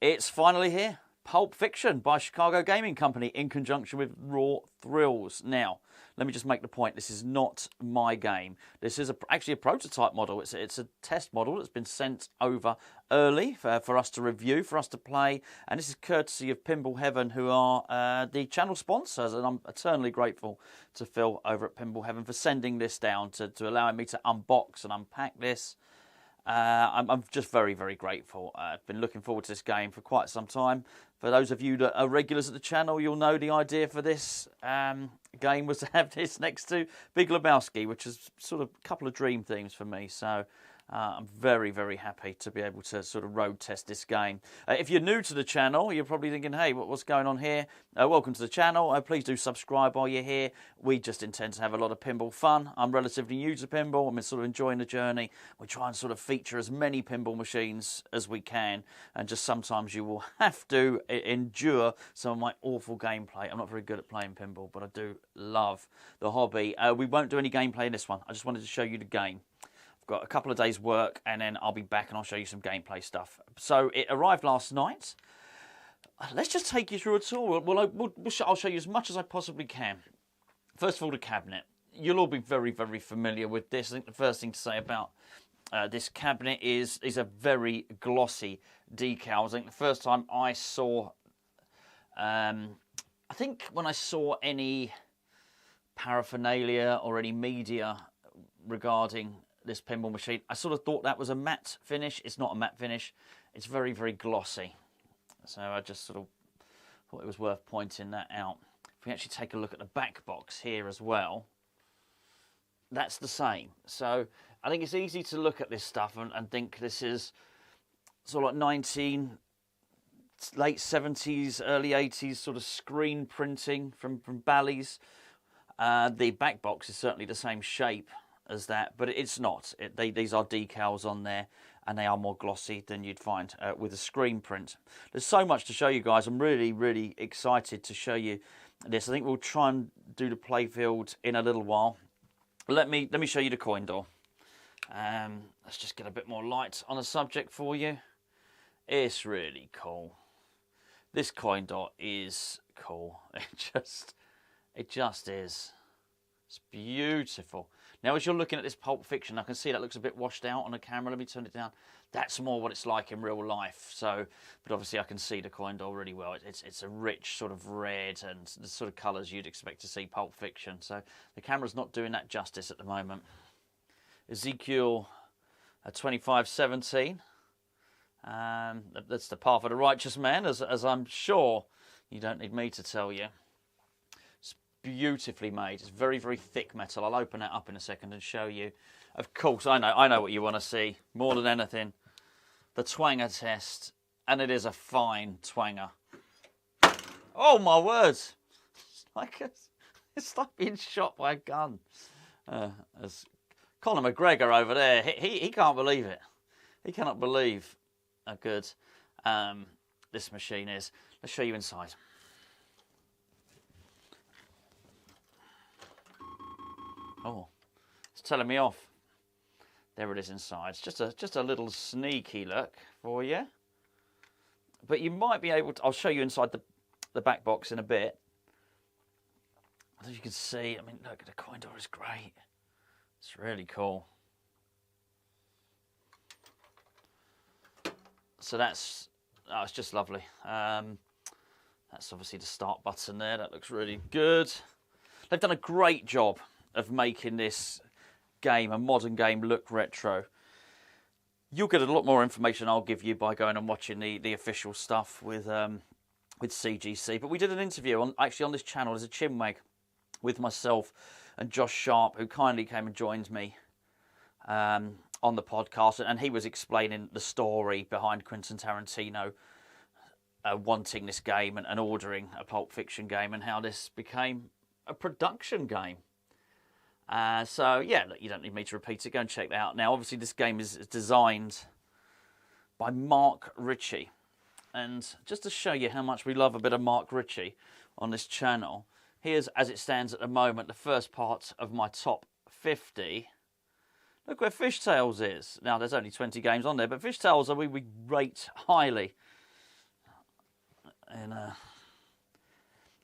It's finally here. Pulp Fiction by Chicago Gaming Company in conjunction with Raw Thrills. Now, let me just make the point. This is not my game. This is actually a prototype model. It's a test model that's been sent over early for us to review, for us to play. And this is courtesy of Pinball Heaven, who are the channel sponsors. And I'm eternally grateful to Phil over at Pinball Heaven for sending this down, to allowing me to unbox and unpack this. I'm just very, very grateful. I've been looking forward to this game for quite some time. For those of you that are regulars at the channel, you'll know the idea for this game was to have this next to Big Lebowski, which is sort of a couple of dream themes for me. So I'm very, very happy to be able to sort of road test this game. If you're new to the channel, you're probably thinking, hey, what's going on here? Welcome to the channel. Please do subscribe while you're here. We just intend to have a lot of pinball fun. I'm relatively new to pinball. I'm sort of enjoying the journey. We try and sort of feature as many pinball machines as we can. And just sometimes you will have to endure some of my awful gameplay. I'm not very good at playing pinball, but I do love the hobby. We won't do any gameplay in this one. I just wanted to show you the game. Got a couple of days work and then I'll be back and I'll show you some gameplay stuff. So it arrived last night. Let's just take you through a tour. I'll show you as much as I possibly can. First of all, the cabinet. You'll all be very, very familiar with this. I think the first thing to say about this cabinet is a very glossy decals. I think the first time I saw, I think when I saw any paraphernalia or any media regarding this pinball machine, I sort of thought that was a matte finish. It's not a matte finish. It's very, very glossy. So I just sort of thought it was worth pointing that out. If we actually take a look at the back box here as well, that's the same. So I think it's easy to look at this stuff and think this is sort of like late 70s, early 80s sort of screen printing from Bally's. The back box is certainly the same shape as that, but it's not. These are decals on there, and they are more glossy than you'd find with a screen print. There's so much to show you guys. I'm really, really excited to show you this. I think we'll try and do the Playfield in a little while. Let me show you the coin door. Let's just get a bit more light on the subject for you. It's really cool. This coin door is cool. It just is. It's beautiful. Now, as you're looking at this Pulp Fiction, I can see that looks a bit washed out on the camera. Let me turn it down. That's more what it's like in real life. So, but obviously I can see the coin door really well. It's a rich sort of red and the sort of colours you'd expect to see Pulp Fiction. So the camera's not doing that justice at the moment. Ezekiel 25:17. That's the path of the righteous man, as I'm sure you don't need me to tell you. Beautifully made. It's very, very thick metal. I'll open that up in a second and show you. Of course, I know what you want to see more than anything. The twanger test, and it is a fine twanger. Oh my words! It's like being shot by a gun. As Conor McGregor over there, he can't believe it. He cannot believe how good this machine is. Let's show you inside. Oh, it's telling me off. There it is inside. It's just a little sneaky look for you. But you might be able to... I'll show you inside the back box in a bit. As you can see, I mean, look, the coin door is great. It's really cool. So that's... Oh, it's just lovely. That's obviously the start button there. That looks really good. They've done a great job of making this game, a modern game, look retro. You'll get a lot more information I'll give you by going and watching the official stuff with CGC. But we did an interview on this channel as a chinwag with myself and Josh Sharp, who kindly came and joined me on the podcast, and he was explaining the story behind Quentin Tarantino wanting this game and ordering a Pulp Fiction game, and how this became a production game. So, yeah, look, you don't need me to repeat it. Go and check that out. Now, obviously, this game is designed by Mark Ritchie. And just to show you how much we love a bit of Mark Ritchie on this channel, here's, as it stands at the moment, the first part of my top 50. Look where Fishtails is. Now, there's only 20 games on there, but Fishtails we rate highly. in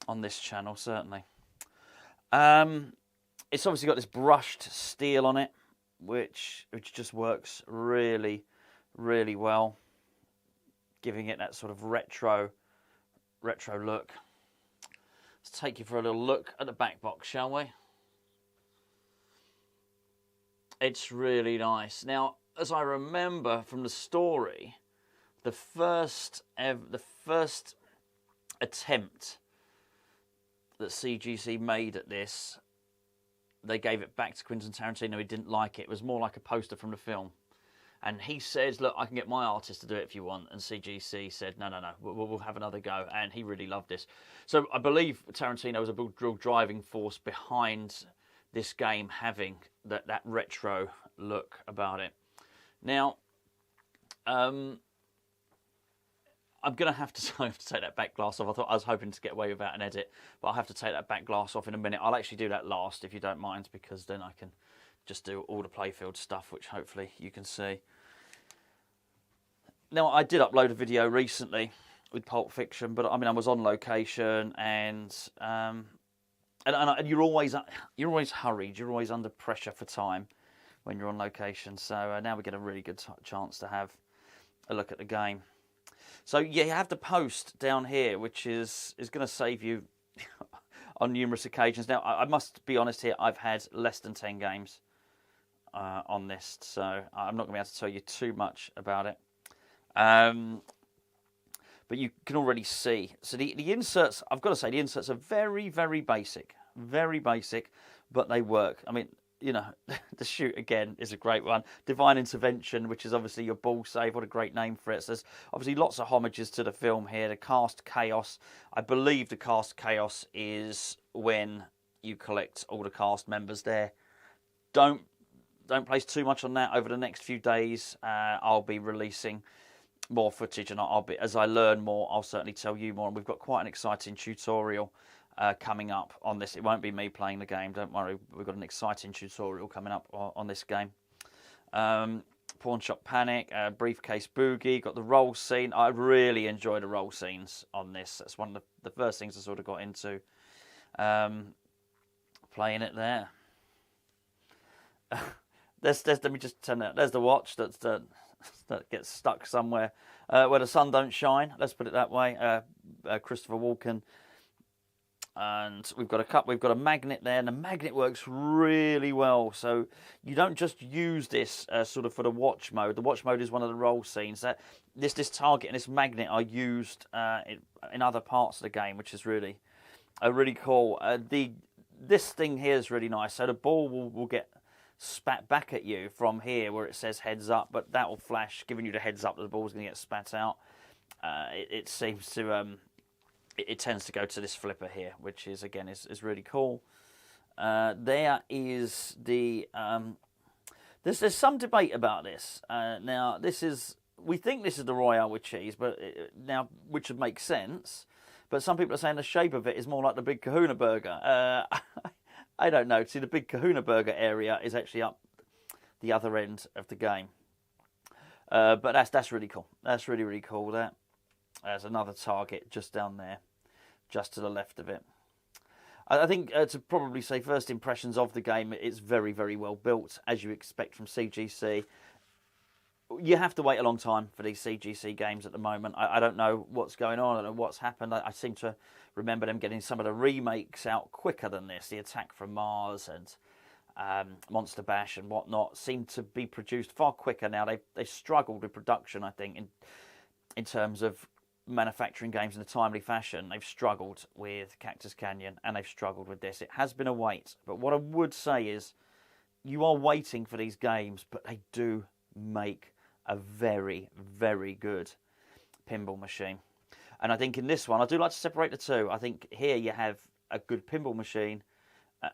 on this channel, certainly. It's obviously got this brushed steel on it, which just works really, really well, giving it that sort of retro look. Let's take you for a little look at the back box, shall we? It's really nice. Now, as I remember from the story, the first attempt that CGC made at this, they gave it back to Quentin Tarantino. He didn't like it. It was more like a poster from the film. And he says, look, I can get my artist to do it if you want. And CGC said, no, we'll have another go. And he really loved this. So I believe Tarantino was a real driving force behind this game having that retro look about it. Now, I'm going to have to take that back glass off. I was hoping to get away without an edit, but I'll have to take that back glass off in a minute. I'll actually do that last, if you don't mind, because then I can just do all the Playfield stuff, which hopefully you can see. Now, I did upload a video recently with Pulp Fiction, but I mean, I was on location, and you're always hurried. You're always under pressure for time when you're on location. So now we get a really good chance to have a look at the game. So yeah, you have the post down here, which is going to save you on numerous occasions. Now, I must be honest here, I've had less than 10 games on this, so I'm not going to be able to tell you too much about it. But you can already see. So the inserts, I've got to say, the inserts are very, very basic, but they work. I mean, you know, the shoot, again, is a great one. Divine Intervention, which is obviously your ball save. What a great name for it. So there's obviously lots of homages to the film here. The Cast Chaos. I believe the Cast Chaos is when you collect all the cast members there. Don't place too much on that. Over the next few days, I'll be releasing more footage, and as I learn more, I'll certainly tell you more. And we've got quite an exciting tutorial coming up on this. It won't be me playing the game, don't worry. We've got an exciting tutorial coming up on this game. Pawn Shop Panic, Briefcase Boogie, got the roll scene. I really enjoy the roll scenes on this. That's one of the first things I sort of got into playing it there. Let me just turn that. There's the watch that gets stuck somewhere where the sun don't shine. Let's put it that way. Christopher Walken. And we've got a magnet there, and the magnet works really well. So you don't just use this sort of for the watch mode. The watch mode is one of the roll scenes. This target and this magnet are used in other parts of the game, which is really cool. This thing here is really nice. So the ball will get spat back at you from here where it says heads up, but that will flash, giving you the heads up that the ball's going to get spat out. It seems to it tends to go to this flipper here, which is again is really cool. There is the there's some debate about this. Now we think this is the Royale with cheese, but now which would make sense. But some people are saying the shape of it is more like the Big Kahuna Burger. I don't know. See, the Big Kahuna Burger area is actually up the other end of the game. But that's really cool. That's really cool. There's another target just down there, just to the left of it. I think to probably say first impressions of the game, it's very, very well built, as you expect from CGC. You have to wait a long time for these CGC games at the moment. I don't know what's going on. I don't know what's happened. I seem to remember them getting some of the remakes out quicker than this. The Attack from Mars and Monster Bash and whatnot seem to be produced far quicker now. They've struggled with production, I think, in terms of manufacturing games in a timely fashion. They've struggled with Cactus Canyon, and they've struggled with this. It has been a wait. But what I would say is you are waiting for these games, but they do make a very, very good pinball machine. And I think in this one, I do like to separate the two. I think here you have a good pinball machine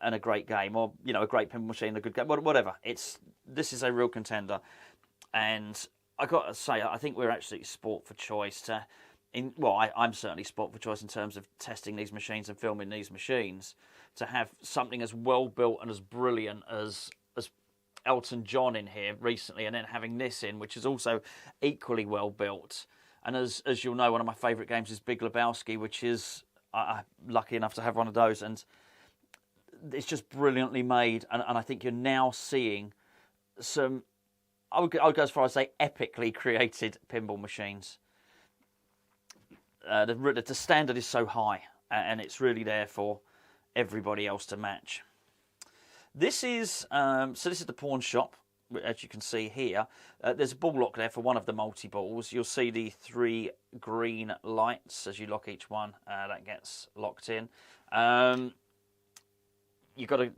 and a great game, or a great pinball machine and a good game, whatever. This is a real contender, and I got to say, I think we're actually sport for choice. I'm certainly sport for choice in terms of testing these machines and filming these machines. To have something as well built and as brilliant as Elton John in here recently, and then having this in, which is also equally well built, And as you'll know, one of my favourite games is Big Lebowski, which is I'm lucky enough to have one of those, and it's just brilliantly made. And I think you're now seeing some, I would go as far as say epically created pinball machines. The standard is so high, and it's really there for everybody else to match. This is this is the pawn shop. As you can see here, there's a ball lock there for one of the multi-balls. You'll see the 3 green lights as you lock each one. That gets locked in. You can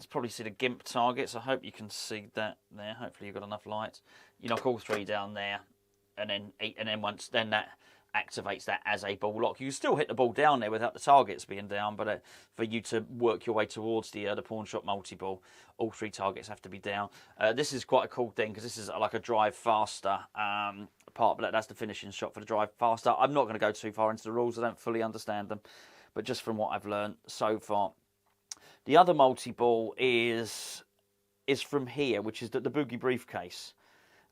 probably see the GIMP targets. I hope you can see that there. Hopefully you've got enough light. You knock all 3 down there, and then that activates that as a ball lock. You can still hit the ball down there without the targets being down, but for you to work your way towards the pawn shop multi-ball, all 3 targets have to be down. This is quite a cool thing because this is like a drive faster part, but that's the finishing shot for the drive faster. I'm not going to go too far into the rules. I don't fully understand them, but just from what I've learned so far. The other multi-ball is from here, which is the Boogie Briefcase.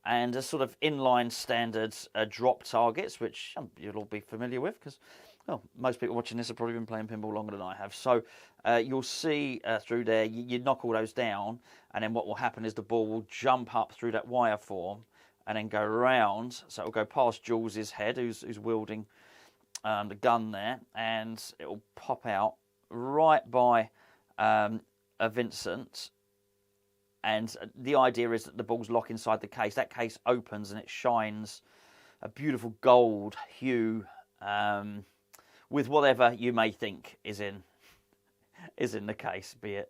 And a sort of inline standard drop targets, which you'll all be familiar with because, well, most people watching this have probably been playing pinball longer than I have. So you'll see through there, you knock all those down, and then what will happen is the ball will jump up through that wire form and then go around. So it will go past Jules's head, who's wielding the gun there, and it will pop out right by Vincent. And the idea is that the balls lock inside the case. That case opens and it shines a beautiful gold hue with whatever you may think is in the case, be it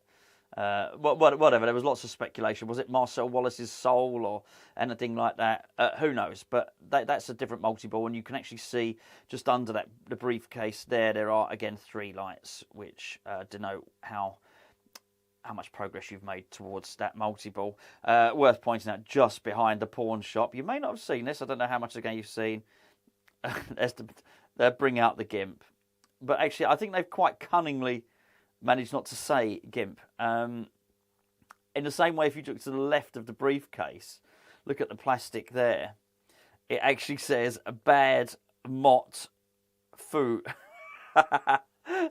whatever. There was lots of speculation. Was it Marcel Wallace's soul or anything like that? Who knows? But that's a different multi-ball, and you can actually see just under the briefcase there are again 3 lights which denote how much progress you've made towards that multi-ball. Worth pointing out, just behind the pawn shop, you may not have seen this, I don't know how much of the game you've seen, they bring out the GIMP. But actually, I think they've quite cunningly managed not to say GIMP. In the same way, if you look to the left of the briefcase, look at the plastic there, it actually says a bad mott foo.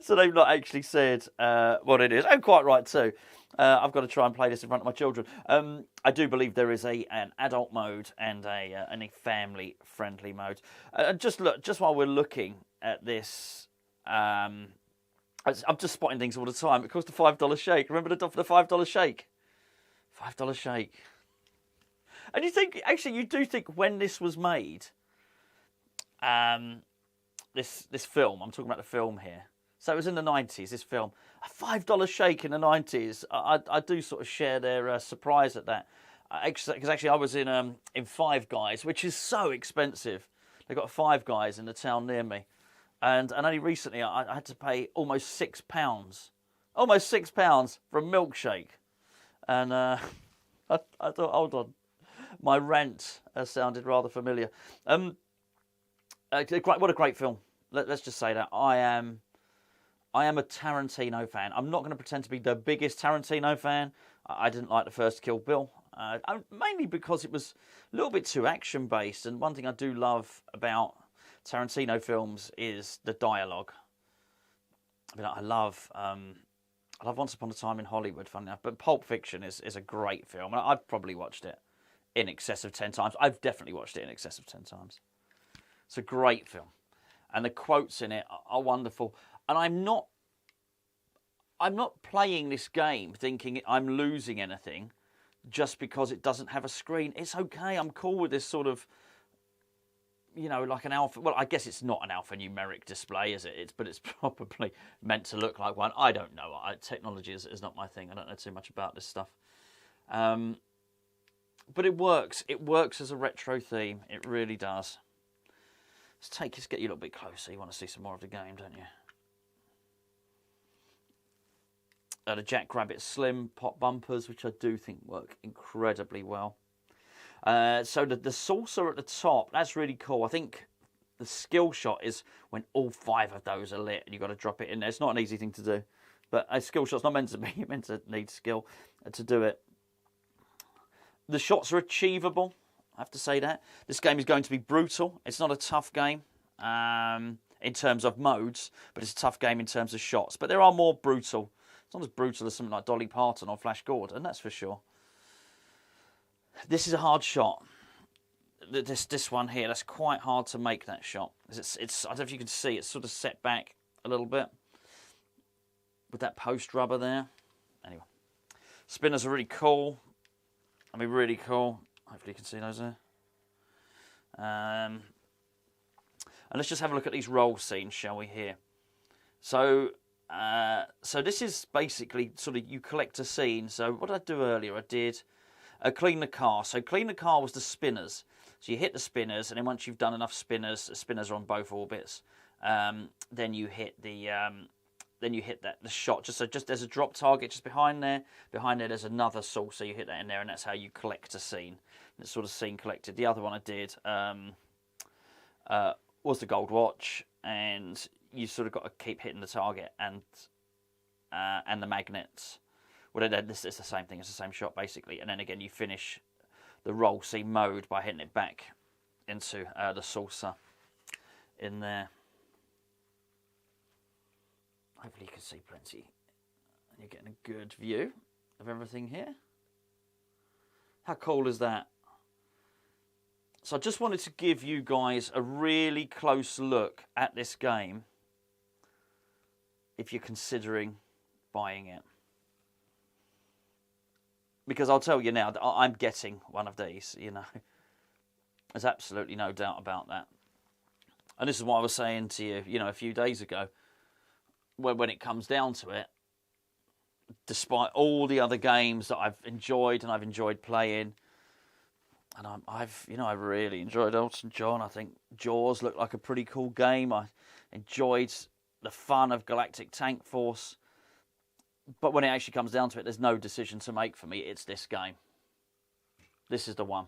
So they've not actually said what it is. And quite right too. I've got to try and play this in front of my children. I do believe there is an adult mode and a family-friendly mode. Just while we're looking at this, I'm just spotting things all the time. It cost a $5 shake. Remember the $5 shake? $5 shake. And you do think when this was made, this film, I'm talking about the film here. So it was in the 90s, this film. A $5 shake in the 90s. I do sort of share their surprise at that. Because actually I was in Five Guys, which is so expensive. They've got Five Guys in the town near me. And only recently I had to pay almost £6. Almost £6 for a milkshake. And I thought, hold on. My rant sounded rather familiar. What a great film. Let's just say that. I am a Tarantino fan. I'm not going to pretend to be the biggest Tarantino fan. I didn't like the first Kill Bill, mainly because it was a little bit too action-based. And one thing I do love about Tarantino films is the dialogue. I mean, I love Once Upon a Time in Hollywood, funny enough, but Pulp Fiction is a great film. I've probably watched it in excess of 10 times. I've definitely watched it in excess of 10 times. It's a great film. And the quotes in it are wonderful. And I'm not playing this game thinking I'm losing anything just because it doesn't have a screen. It's okay. I'm cool with this sort of, like an alpha. Well, I guess it's not an alphanumeric display, is it? But it's probably meant to look like one. I don't know. Technology is not my thing. I don't know too much about this stuff. But it works. It works as a retro theme. It really does. Let's get you a little bit closer. You want to see some more of the game, don't you? The Jackrabbit Slim pop bumpers, which I do think work incredibly well. So the saucer at the top, that's really cool. I think the skill shot is when all 5 of those are lit and you've got to drop it in there. It's not an easy thing to do. But a skill shot's not meant to be. You're meant to need skill to do it. The shots are achievable. I have to say that. This game is going to be brutal. It's not a tough game in terms of modes, but it's a tough game in terms of shots. But there are more brutal. It's not as brutal as something like Dolly Parton or Flash Gordon, that's for sure. This is a hard shot. This one here, that's quite hard to make, that shot. It's I don't know if you can see, it's sort of set back a little bit with that post rubber there. Anyway, spinners are really cool. I mean, really cool. Hopefully you can see those there. And let's just have a look at these roll scenes, shall we, here. So this is basically sort of, you collect a scene. So what did I do earlier? I did clean the car. So clean the car was the spinners. So you hit the spinners, and then once you've done enough spinners, the spinners are on both orbits. Then you hit the shot. Just there's a drop target just behind there. Behind there, there's another saucer. You hit that in there, and that's how you collect a scene. It's sort of scene collected. The other one I did was the gold watch, and you sort of got to keep hitting the target and the magnets. Well, this is the same thing. It's the same shot basically, and then again you finish the roll scene mode by hitting it back into the saucer in there. Hopefully you can see plenty. You're getting a good view of everything here. How cool is that? So I just wanted to give you guys a really close look at this game if you're considering buying it. Because I'll tell you now that I'm getting one of these, you know. There's absolutely no doubt about that. And this is what I was saying to you, you know, a few days ago. When it comes down to it, despite all the other games that I've enjoyed and I've enjoyed playing, and I've really enjoyed Elton John. I think Jaws looked like a pretty cool game. I enjoyed the fun of Galactic Tank Force. But when it actually comes down to it, there's no decision to make for me. It's this game. This is the one.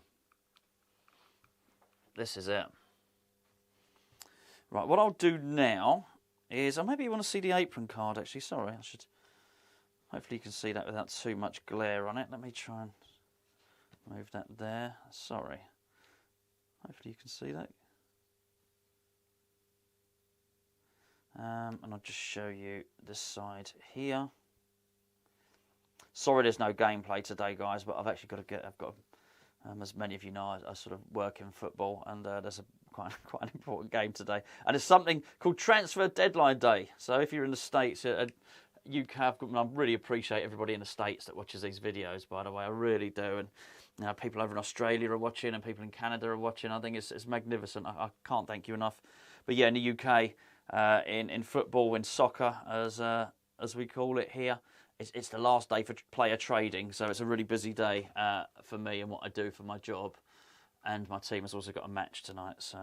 This is it. Right, what I'll do now is, maybe you want to see the apron card, actually. Sorry, I should. Hopefully you can see that without too much glare on it. Let me try and move that there. Sorry. Hopefully you can see that. And I'll just show you this side here. Sorry there's no gameplay today, guys, but I've actually I've got, as many of you know, I sort of work in football, and there's quite an important game today. And it's something called Transfer Deadline Day. So if you're in the States, I really appreciate everybody in the States that watches these videos, by the way. I really do. And you know, people over in Australia are watching, and people in Canada are watching. I think it's magnificent. I can't thank you enough. But yeah, in the UK, in football, in soccer, as we call it here, it's the last day for player trading, so it's a really busy day for me and what I do for my job. And my team has also got a match tonight, so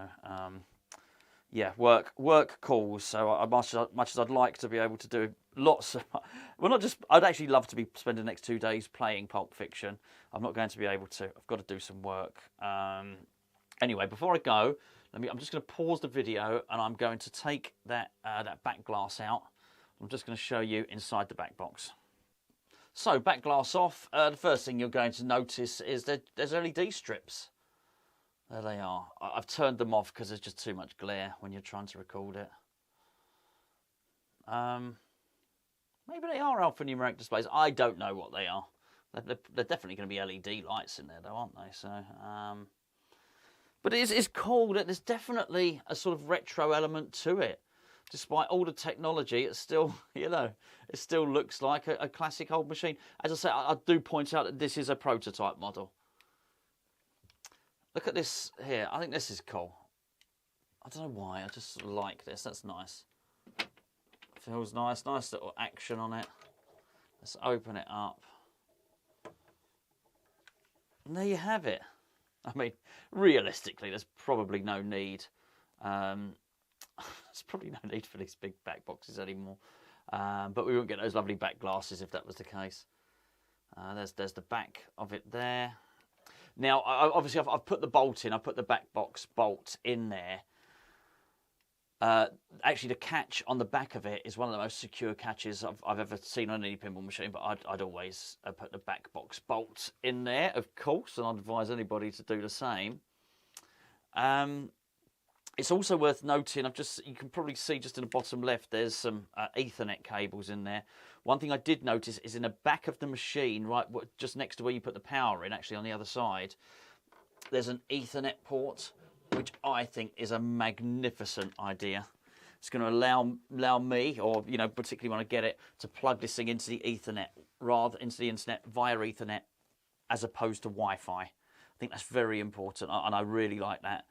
yeah, work calls. So much as I'd like to be able to do lots of, well, not just, I'd actually love to be spending the next 2 days playing Pulp Fiction. I'm not going to be able to. I've got to do some work. Anyway, before I go, I'm just going to pause the video, and I'm going to take that back glass out. I'm just going to show you inside the back box. So, back glass off. The first thing you're going to notice is that there's LED strips. There they are. I've turned them off because there's just too much glare when you're trying to record it. Maybe they are alphanumeric displays. I don't know what they are. They're definitely going to be LED lights in there, though, aren't they? So, but it's cool that there's definitely a sort of retro element to it. Despite all the technology, it's still, you know, it still looks like a classic old machine. As I say, I do point out that this is a prototype model. Look at this here. I think this is cool. I don't know why. I just like this. That's nice. Feels nice. Nice little action on it. Let's open it up. And there you have it. I mean, realistically, there's probably no need. There's probably no need for these big back boxes anymore. But we wouldn't get those lovely back glasses if that was the case. There's the back of it there. Now, obviously, I've put the bolt in. I put the back box bolt in there. Actually, the catch on the back of it is one of the most secure catches I've ever seen on any pinball machine, but I'd always put the Backbox bolt in there, of course, and I'd advise anybody to do the same. It's also worth noting, you can probably see just in the bottom left, there's some Ethernet cables in there. One thing I did notice is in the back of the machine, right, just next to where you put the power in, actually on the other side, there's an Ethernet port, which I think is a magnificent idea. It's going to allow me, or particularly when I get it, to plug this thing into the Ethernet, into the internet via Ethernet, as opposed to Wi-Fi. I think that's very important, and I really like that,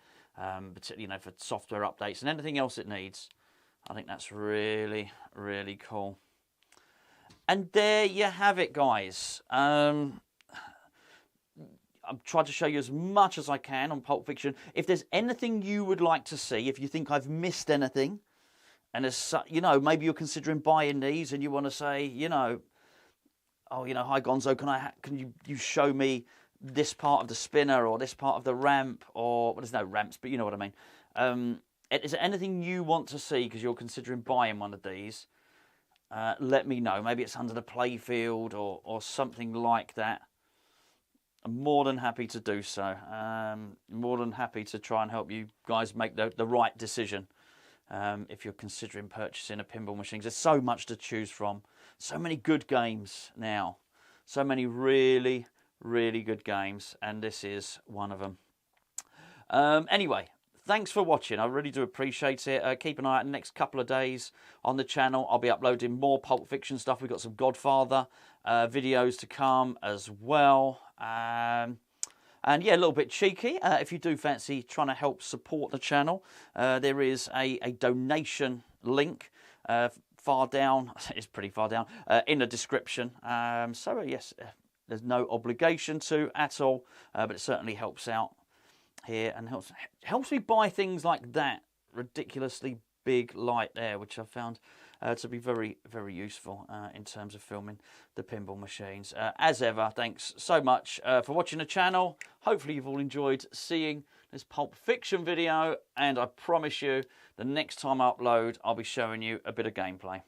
particularly for software updates and anything else it needs. I think that's really, really cool. And there you have it, guys. I've tried to show you as much as I can on Pulp Fiction. If there's anything you would like to see, if you think I've missed anything, and as maybe you're considering buying these, and you want to say, oh, hi Gonzo, can you show me this part of the spinner or this part of the ramp, or there's no ramps, but you know what I mean. Is there anything you want to see because you're considering buying one of these? Let me know. Maybe it's under the Playfield or something like that. I'm more than happy to do so. More than happy to try and help you guys make the right decision if you're considering purchasing a pinball machine. There's so much to choose from. So many good games now. So many really, really good games. And this is one of them. Anyway, thanks for watching. I really do appreciate it. Keep an eye out the next couple of days on the channel. I'll be uploading more Pulp Fiction stuff. We've got some Godfather videos to come as well. And yeah, a little bit cheeky. If you do fancy trying to help support the channel, there is a donation link far down. It's pretty far down in the description. So yes, there's no obligation to at all, but it certainly helps out here and helps me buy things like that ridiculously big light there, which I found to be very, very useful in terms of filming the pinball machines. As ever, thanks so much for watching the channel. Hopefully you've all enjoyed seeing this Pulp Fiction video, and I promise you the next time I upload I'll be showing you a bit of gameplay.